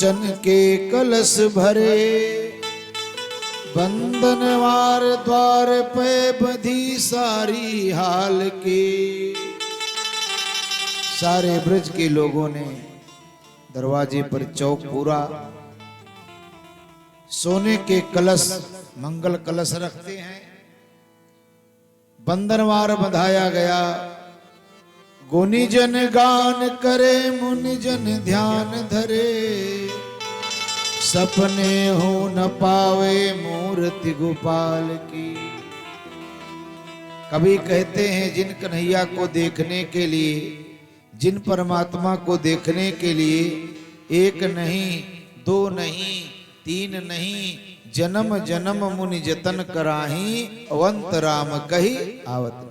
चन के कलश भरे, बंधनवार द्वार पे बधी सारी हाल की। सारे ब्रज के लोगों ने दरवाजे पर चौक पूरा सोने के कलश, मंगल कलश रखते हैं। बंधनवार बंधाया गया। गुनीजन गान करे, मुनिजन ध्यान धरे, सपने हो न पावे मूर्ति गोपाल की। कभी कहते हैं जिन कन्हैया को देखने के लिए, जिन परमात्मा को देखने के लिए एक नहीं, दो नहीं, तीन नहीं, जन्म जन्म मुनि जतन कराही, अवंत राम कही आवत नहीं।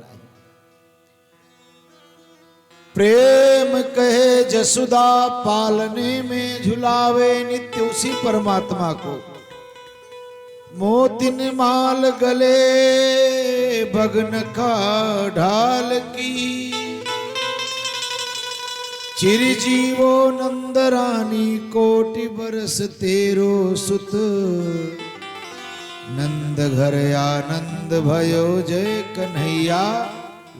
प्रेम कहे जसुदा पालने में झुलावे नित्य उसी परमात्मा को। मोतिन माल गले भगन का ढाल की। चिरजीवो नंद रानी कोटि बरस तेरो सुत। नंद घर आनंद भयो जय कन्हैया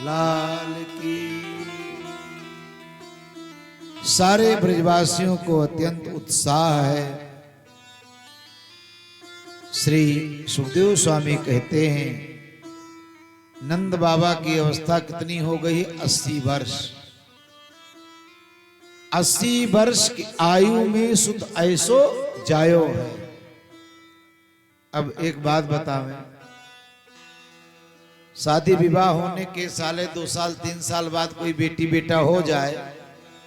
लाल की। सारे ब्रजवासियों को अत्यंत उत्साह है। श्री सुखदेव स्वामी कहते हैं नंद बाबा की अवस्था कितनी हो गई? 80 वर्ष। 80 वर्ष की आयु में सुध ऐसो जायो है। अब एक बात बतावें, शादी विवाह होने के साले 2 साल 3 साल बाद कोई बेटी बेटा हो जाए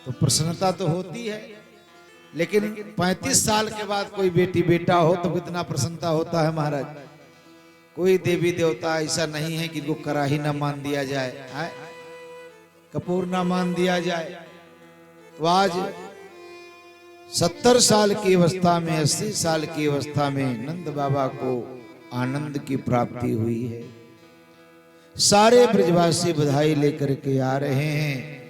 तो प्रसन्नता तो होती है, लेकिन 35 साल के बाद कोई बेटी बेटा हो तो कितना प्रसन्नता होता है महाराज। कोई देवी देवता ऐसा नहीं है कि इनको कराही ना मान दिया जाए, कपूर ना मान दिया जाए। तो आज 70 साल की अवस्था में, 80 साल की अवस्था में नंद बाबा को आनंद की प्राप्ति हुई है। सारे ब्रजवासी बधाई लेकर के आ रहे हैं,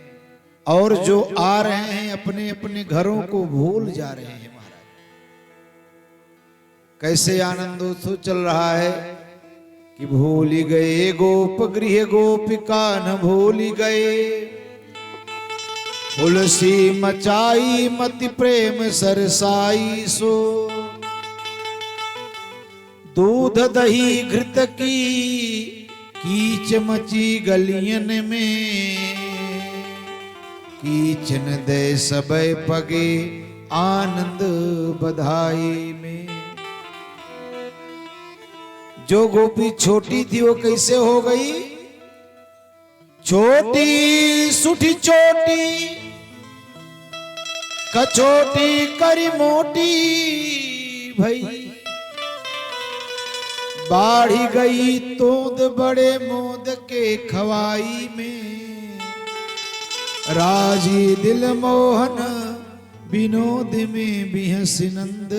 और जो आ रहे हैं अपने अपने घरों को भूल जा रहे हैं महाराज। कैसे आनंदोत्सव चल रहा है कि भूल गए गोप गृह गोपिका न भूल गए। तुलसी मचाई मति प्रेम सरसाई सो। दूध दही घृत की कीच मची गलियन में। कीचन दे सबय पगे आनंद बधाई में। जो गोपी छोटी थी वो कैसे हो गई? छोटी सुठी चोटी, कचोटी करी मोटी भई। बाढ़ी गई तोद बड़े मोद के खवाई में। राजी दिल मोहन विनोद में बिहस नंद।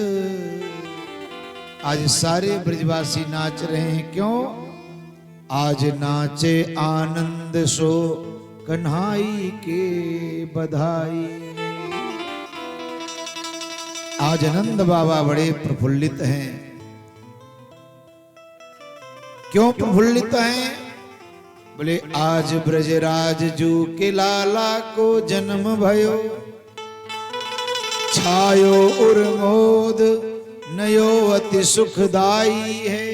आज सारे ब्रजवासी नाच रहे हैं। क्यों? आज नाचे आनंद सो कन्हाई के बधाई। आज नंद बाबा बड़े प्रफुल्लित हैं। क्यों प्रफुल्लित हैं? बोले आज ब्रजराज जू के लाला को जन्म भयो। छायो उर्मोद नयो अति सुखदाई है।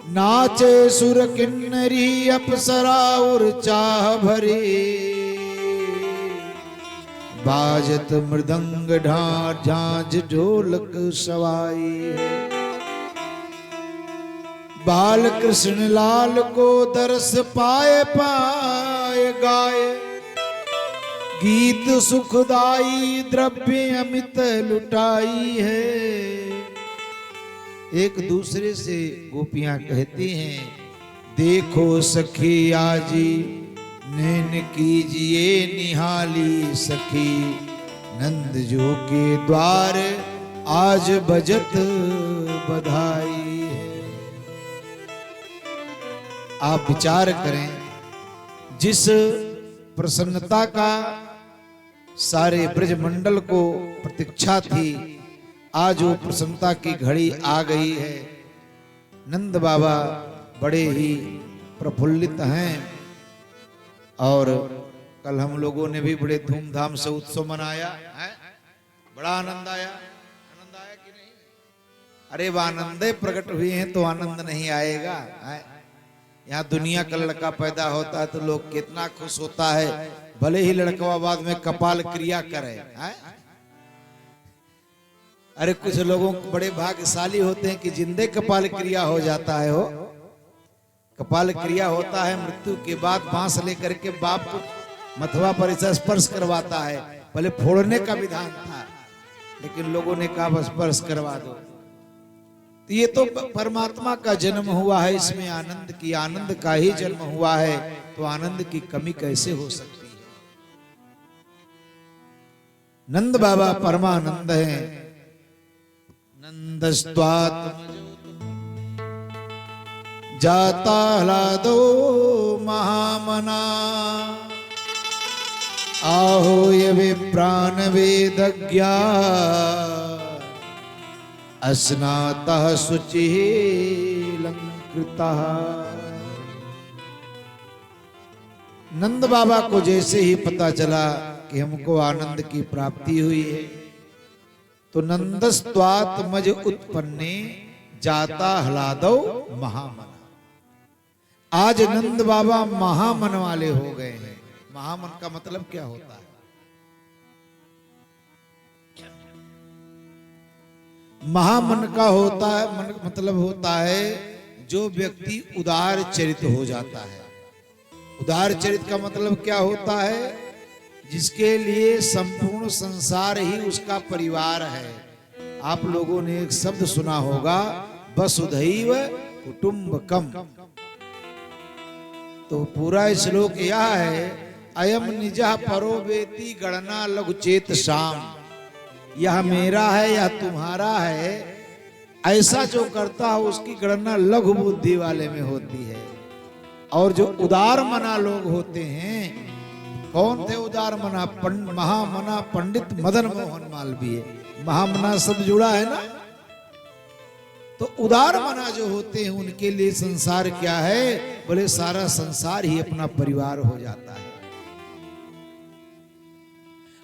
नाचे सुर किन्नरी अप्सरा उर चाह भरे। बाजत मृदंग ढार झांझ ढोलक सवाई है। बाल कृष्ण लाल को दरस पाए पाए गाए। गीत सुखदाई द्रव्य अमित लुटाई है। एक दूसरे से गोपियां कहती हैं, देखो सखी आजी नैन कीजिए निहाली सखी। नंद जो के द्वार आज बजत बधाई है। आप विचार करें, जिस प्रसन्नता का सारे ब्रजमंडल को प्रतीक्षा थी, आज वो प्रसन्नता की घड़ी आ गई है। नंद बाबा बड़े ही प्रफुल्लित हैं और कल हम लोगों ने भी बड़े धूमधाम से उत्सव मनाया है। बड़ा आनंद आया कि नहीं? अरे वह आनंदे प्रकट हुए हैं तो आनंद नहीं आएगा है? यहाँ दुनिया का लड़का पैदा होता है तो लोग कितना खुश होता है, भले ही लड़का बाद में कपाल क्रिया करे है? अरे कुछ लोगों को बड़े भाग्यशाली होते हैं कि जिंदे कपाल क्रिया हो जाता है। हो कपाल क्रिया होता है, मृत्यु के बाद बांस लेकर के बाप को मथवा पर ऐसा स्पर्श करवाता है। पहले फोड़ने का विधान था, लेकिन लोगों ने कहा बस स्पर्श करवा दो। तो ये तो परमात्मा का जन्म हुआ है, इसमें आनंद की आनंद का ही जन्म हुआ है, तो आनंद की कमी कैसे हो सकती है? नंद बाबा परमानंद है। नंदस्त्वात् जाता ह्लादो महामना, आहूय विप्रान वेदज्ञा, अस्नातः शुचिः लंकृतः। नंद बाबा को जैसे ही पता चला कि हमको आनंद की प्राप्ति हुई है, तो नंदस्त्वात् मज उत्पन्ने जाता ह्लादो महामना। आज नंद बाबा महामन वाले हो गए हैं। महामन का मतलब क्या होता है? महामन का होता है मतलब होता है जो व्यक्ति उदार चरित हो जाता है। उदार चरित का मतलब क्या होता है? जिसके लिए संपूर्ण संसार ही उसका परिवार है। आप लोगों ने एक शब्द सुना होगा, वसुधैव कुटुंबकम। तो पूरा श्लोक यह है, अयम निजः परो वेति गणना लघुचेत शाम। यह मेरा है, यह तुम्हारा है, ऐसा जो करता है उसकी गणना लघु बुद्धि वाले में होती है। और जो उदार मना लोग होते हैं, कौन थे उदार मना? महामना पंडित मदन मोहन मालवीय। महामना शब्द जुड़ा है ना, तो उदार मना जो होते हैं उनके लिए संसार क्या है? बोले सारा संसार ही अपना परिवार हो जाता है।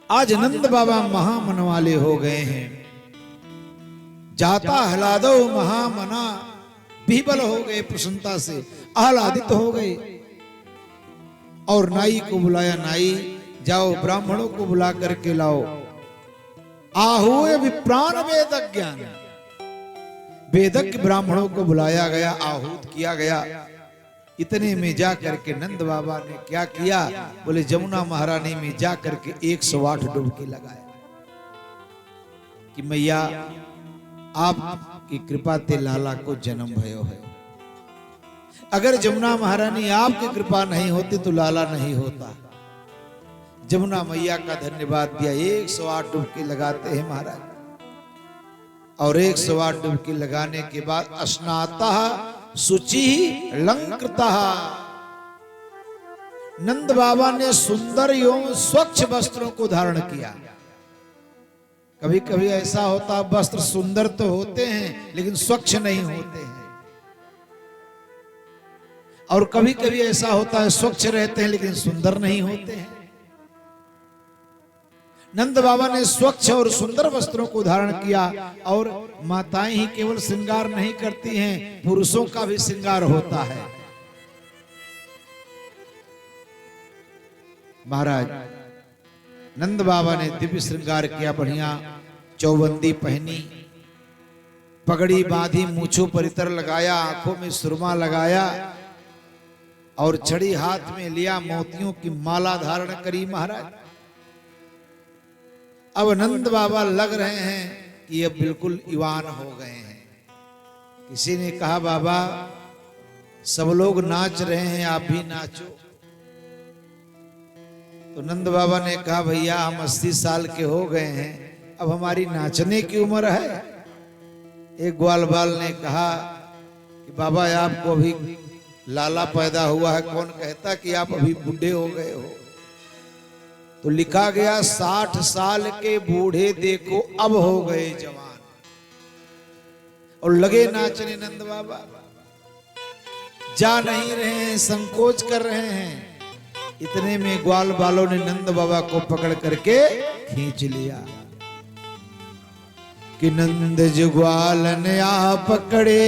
आज नंद बाबा महामन वाले हो गए हैं। जाता ह्लादो महामना, विह्वल हो गए प्रसन्नता से, आह्लादित हो गए। और नाई को बुलाया, नाई जाओ ब्राह्मणों को बुला करके लाओ। आहूय विप्रान वेदज्ञान, वेदज्ञ ब्राह्मणों को बुलाया गया, आहूत किया गया। इतने में जा करके नंद बाबा ने क्या किया? बोले जमुना महारानी में जा करके 108 डुबकी लगाया कि मैया आपकी कृपा ते लाला को जन्म भयो है। अगर जमुना महारानी आपकी कृपा नहीं होती तो लाला नहीं होता। जमुना मैया का धन्यवाद दिया। 108 डुबकी लगाते हैं महाराज, और 108 डुबकी लगाने के बाद अस्नातः शुचिः लंकृतः, नंद बाबा ने सुंदर एवं स्वच्छ वस्त्रों को धारण किया। कभी कभी ऐसा होता, वस्त्र सुंदर तो होते हैं लेकिन स्वच्छ नहीं होते हैं, और कभी कभी ऐसा होता है स्वच्छ रहते हैं लेकिन सुंदर नहीं होते हैं। नंद बाबा ने स्वच्छ और सुंदर वस्त्रों को धारण किया। और माताएं ही केवल श्रृंगार नहीं करती हैं, पुरुषों का भी श्रृंगार होता है। महाराज नंद बाबा ने दिव्य श्रृंगार किया, बढ़िया चौबंदी पहनी, पगड़ी बांधी, मूंछों पर इत्र लगाया, आंखों में सुरमा लगाया, और छड़ी हाथ में लिया, मोतियों की माला धारण करी। महाराज अब नंद बाबा लग रहे हैं कि अब बिल्कुल ईवान हो गए हैं। किसी ने कहा बाबा सब लोग नाच रहे हैं, आप भी नाचो। तो नंद बाबा ने कहा भैया हम 80 साल के हो गए हैं, अब हमारी नाचने की उम्र है। एक ग्वाल बाल ने कहा कि बाबा आपको अभी लाला पैदा हुआ है, कौन कहता कि आप अभी बूढ़े हो गए हो। तो लिखा गया 60 साल के बूढ़े देखो अब हो गए जवान, और लगे नाचने नंद बाबा। जा नहीं रहे हैं, संकोच कर रहे हैं। इतने में ग्वाल बालों ने नंद बाबा को पकड़ करके खींच लिया कि नंद जो ग्वाल ने आ पकड़े,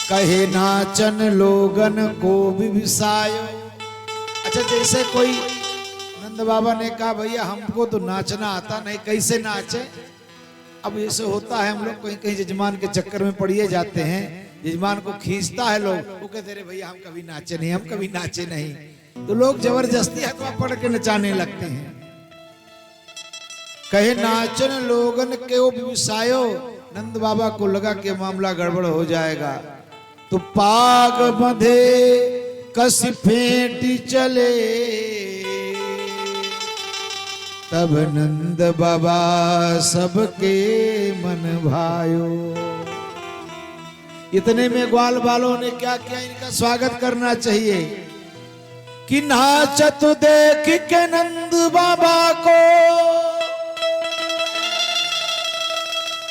कहे नाचन लोगन को भी विसायो। अच्छा, जैसे कोई नंद बाबा ने कहा भैया हमको तो नाचना आता नहीं, कैसे नाचे। अब ऐसे होता है, हम लोग कहीं कहीं जजमान के चक्कर में पड़िए जाते हैं, यजमान को खींचता है लोग, वो कहते रहे भैया हम कभी नाचे नहीं, हम कभी नाचे नहीं, तो लोग जबरदस्ती हथवा पड़ के नचाने लगते हैं। कहे नाचन लोगन के वो विसायो, नंद बाबा को लगा कि मामला गड़बड़ हो जाएगा, तो पाग बंधे कस फेंटी चले, तब नंद बाबा सबके मन भायो। इतने में ग्वाल बालों ने क्या किया, इनका स्वागत करना चाहिए कि नाचत देख के नंद बाबा को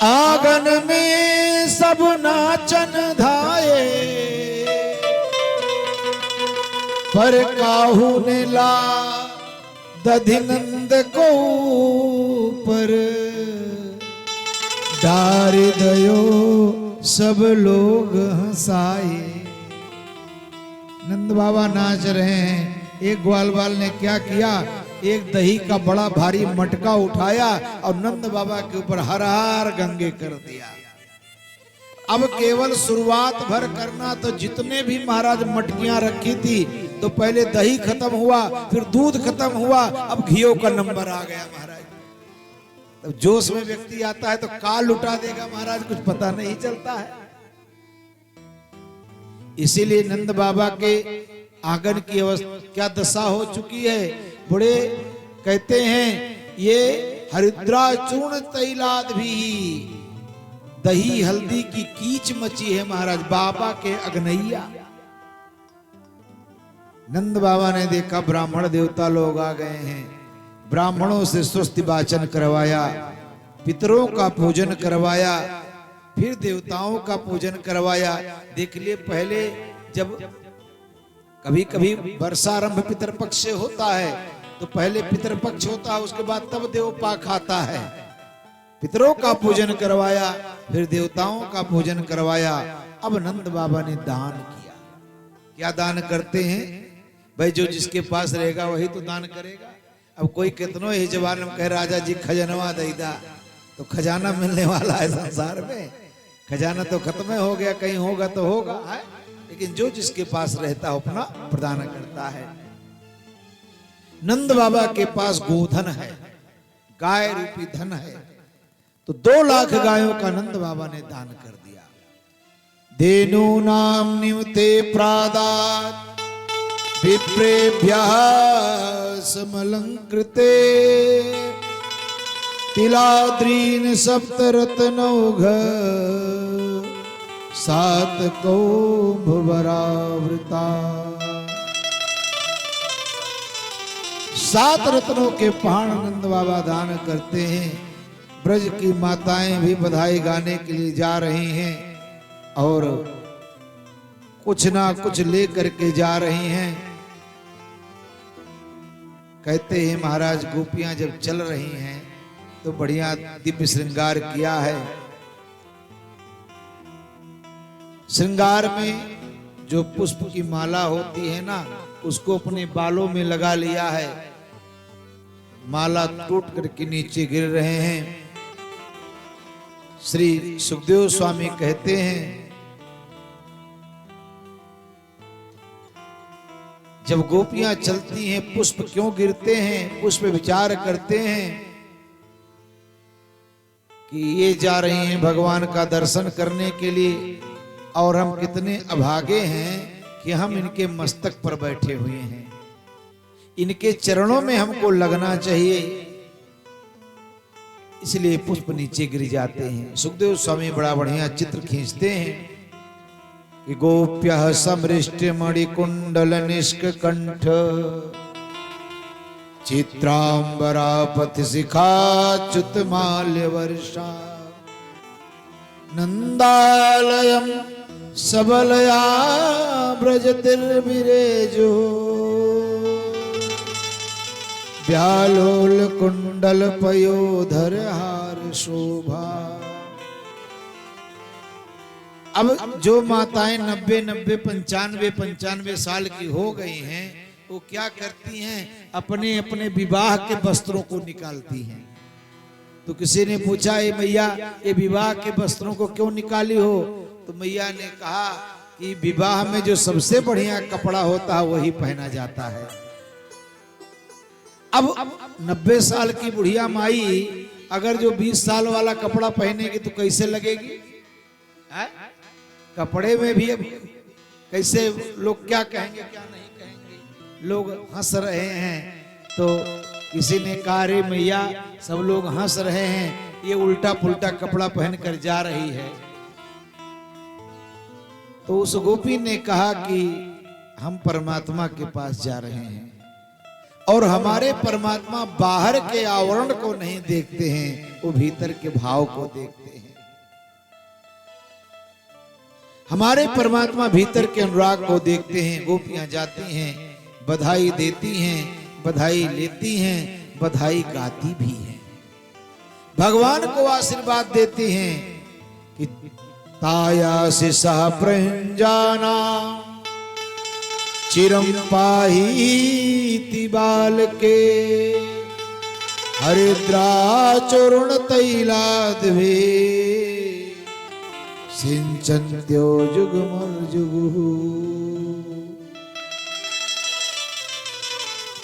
आंगन में सब नाचन धाये, पर काहू ने ला दधि नंद को ऊपर, डार दयो सब लोग हंसाए। नंद बाबा नाच रहे हैं। एक ग्वाल बाल ने क्या किया, एक दही का बड़ा भारी मटका उठाया और नंद बाबा के ऊपर हर हर गंगे कर दिया। अब केवल शुरुआत भर करना, तो जितने भी महाराज मटकियां रखी थी, तो पहले दही खत्म हुआ, फिर दूध खत्म हुआ, अब घियों का नंबर आ गया महाराज। तो जोश में व्यक्ति आता है तो काल लुटा देगा महाराज, कुछ पता नहीं चलता है। इसीलिए नंद बाबा के आंगन की अवस्था क्या दशा हो चुकी है। बड़े कहते हैं ये हरिद्रा चूर्ण तैलाद भी, दही हल्दी की कीच मची है महाराज बाबा के अग्नैया। नंद बाबा ने देखा ब्राह्मण देवता लोग आ गए हैं, ब्राह्मणों से स्वस्ति वाचन करवाया, पितरों का पूजन करवाया, फिर देवताओं का पूजन करवाया। देख लिए पहले जब कभी कभी वर्षारंभ पितरपक्ष से होता है, तो पहले पितरपक्ष होता है, उसके बाद तब देवपाक आता है। पितरों का पूजन करवाया, फिर देवताओं का पूजन करवाया। अब नंद बाबा ने दान किया। क्या दान करते हैं भाई, जो जिसके पास रहेगा वही तो दान करेगा। अब कोई कितनों ही जवान हम कह राजा जी खजनवा दैदा, तो खजाना मिलने वाला है संसार में, खजाना तो खत्म हो गया, कहीं होगा तो होगा है? लेकिन जो जिसके पास रहता है अपना प्रदान करता है। नंद बाबा के पास गोधन है, गाय रूपी धन है, तो 2 लाख गायों का नंद बाबा ने दान कर दिया। देनु नाम निवते प्रादात विप्रेभ्यः समलंकृते, तिलाद्रीन सप्तरत्नौघ 7 कौंभवरावृता। 7 रत्नों के पहाड़ नंद बाबा दान करते हैं। ब्रज की माताएं भी बधाई गाने के लिए जा रही हैं और कुछ ना कुछ लेकर के जा रही हैं। कहते हैं महाराज गोपियां जब चल रही हैं तो बढ़िया दिव्य श्रृंगार किया है। श्रृंगार में जो पुष्प की माला होती है ना, उसको अपने बालों में लगा लिया है। माला टूट करके नीचे गिर रहे हैं। श्री सुखदेव स्वामी कहते हैं जब गोपियां चलती हैं पुष्प क्यों गिरते हैं, पुष्प विचार करते हैं कि ये जा रही हैं भगवान का दर्शन करने के लिए और हम कितने अभागे हैं कि हम इनके मस्तक पर बैठे हुए हैं, इनके चरणों में हमको लगना चाहिए, इसलिए पुष्प नीचे गिर जाते हैं। सुखदेव स्वामी बड़ा बढ़िया चित्र खींचते हैं कि गोप्यः समृष्ट मणिकुंडल निष्कंठ चित्रांबरा पथि शिखा च्युत माल्य वर्षा नंदालयम सबलया ब्रजतिर्विरेजो व्यालोल कुंडल पयोधर हार शोभा। अब जो माताएं 90-90, 95-95 साल की हो गई हैं, वो क्या करती हैं, अपने अपने विवाह के वस्त्रों को निकालती हैं। तो किसी ने पूछा, ये मैया ये विवाह के वस्त्रों को क्यों निकाली हो? तो मैया ने कहा कि विवाह में जो सबसे बढ़िया कपड़ा होता है वही पहना जाता है। अब 90 साल की बुढ़िया माई अगर जो 20 साल वाला कपड़ा पहनेगी तो कैसे लगेगी? कपड़े में भी अब कैसे लोग क्या कहेंगे क्या नहीं कहेंगे, लोग हंस रहे हैं। तो किसी ने कहा, रे मैया सब लोग हंस रहे हैं, ये उल्टा पुल्टा कपड़ा पहनकर जा रही है। तो उस गोपी ने कहा कि हम परमात्मा के पास जा रहे हैं और हमारे परमात्मा बाहर के आवरण को नहीं देखते हैं, वो भीतर के भाव को देखते हैं। हमारे परमात्मा भीतर के अनुराग को देखते हैं। गोपियां जाती हैं, बधाई देती हैं, बधाई लेती हैं, बधाई गाती भी हैं, भगवान को आशीर्वाद देती हैं कि ताया से सह प्रंजाना चिरम पाही बाल के हरिद्रा चूर्ण तैलाद्वे सिंचन्त्यो जुगमर्जुगु।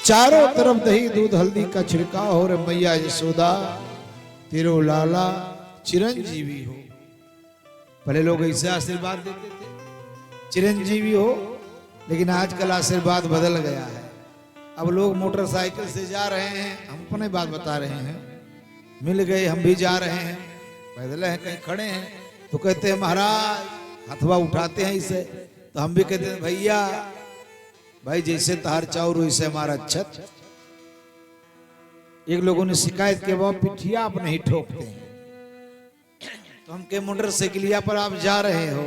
चारों तरफ दही दूध हल्दी का छिड़काव हो रहा। मैया यशोदा तेरो लाला चिरंजीवी हो। पहले लोग ऐसे आशीर्वाद देते थे, चिरंजीवी हो, लेकिन आजकल आशीर्वाद बदल गया है। अब लोग मोटरसाइकिल से जा रहे हैं, हम अपने बात बता रहे हैं, मिल गए हम भी जा रहे हैं, पैदल हैं कहीं खड़े हैं तो कहते हैं महाराज, हथवा उठाते हैं इसे, तो हम भी कहते हैं भैया, भाई जैसे तार चाउर वैसे हमारा छत। एक लोगों ने शिकायत के बाद पिठिया आप नहीं ठोकते हैं, तो हम के मोटरसाइकिलिया पर आप जा रहे हो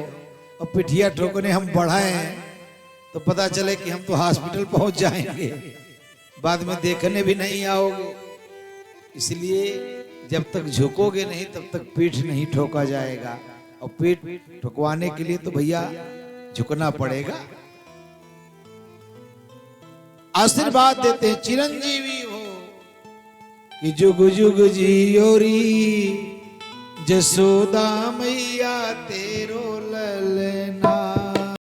और पिठिया ठोकने हम बढ़ाए तो पता चले कि हम तो हॉस्पिटल पहुंच जाएंगे, बाद में देखने भी नहीं आओगे। इसलिए जब तक झुकोगे नहीं तब तक पीठ नहीं ठोका जाएगा, और पीठ ठुकवाने के लिए तो भैया झुकना पड़ेगा। आशीर्वाद देते हैं चिरंजीवी हो कि जुग जुग जियोरी जसोदा मैया।